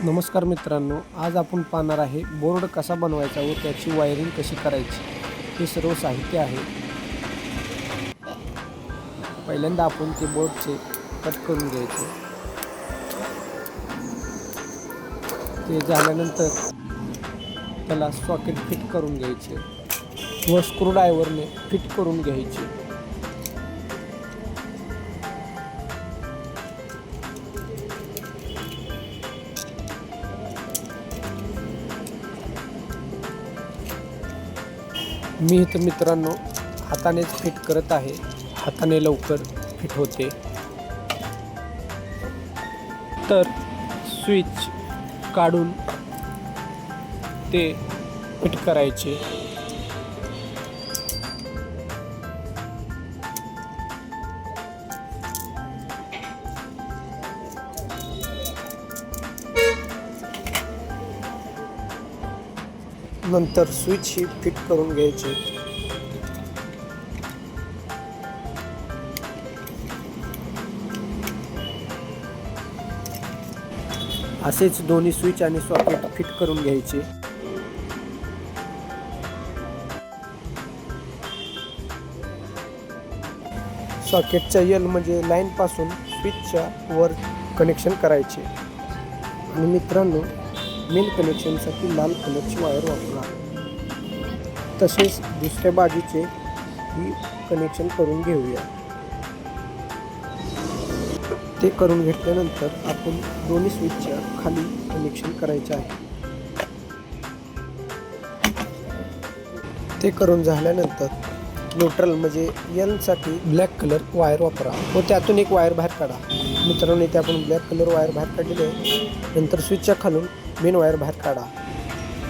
नमस्कार मित्रांनो, आज आपण पाहणार आहे बोर्ड कसा बनवायचा व त्याची वायरिंग कशी करायची हे सर्व साहित्य आहे। पहिल्यांदा आपण ते बोर्डचे कट करून घ्यायचे। ते झाल्यानंतर त्याला सॉकेट फिट करून घ्यायचे व स्क्रूड्रायव्हरने फिट करून घ्यायचे। मी इथं मित्रांनो हातानेच फिट करत आहे, हाताने लवकर फिट होते। तर स्विच काढून ते फिट करायचे। नंतर स्विच ही फिट करून घ्यायचे। असेच दोन्ही स्विच आणि सॉकेट फिट करून घ्यायचे। सॉकेटच्या एल म्हणजे लाईन पासून स्विचच्या वर कनेक्शन करायचे। आणि मित्रांनो, मेन कनेक्शनसाठी लाल कलरची वायर वापरा। तसेच दुसऱ्या बाजूचे ही कनेक्शन करून घेऊया। ते करून घेतल्यानंतर आपण दोन्ही स्विचच्या खाली कनेक्शन करायचे आहे। ते करून झाल्यानंतर न्यूट्रल म्हणजे एल साठी ब्लॅक कलर वायर वापरा व त्यातून एक वायर बाहेर काढा। मित्रांनो, इथे आपण ब्लॅक कलर वायर बाहेर काढलेली आहे। नंतर स्विचच्या खालून मेन वायर बाहेर काढा।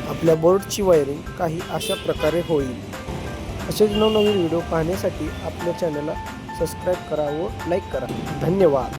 आपल्या बोर्डची वायरिंग काही अशा प्रकारे होईल। असेच नवनवीन व्हिडिओ पाहण्यासाठी आपल्या चॅनलला सबस्क्राईब करा व लाईक करा। धन्यवाद।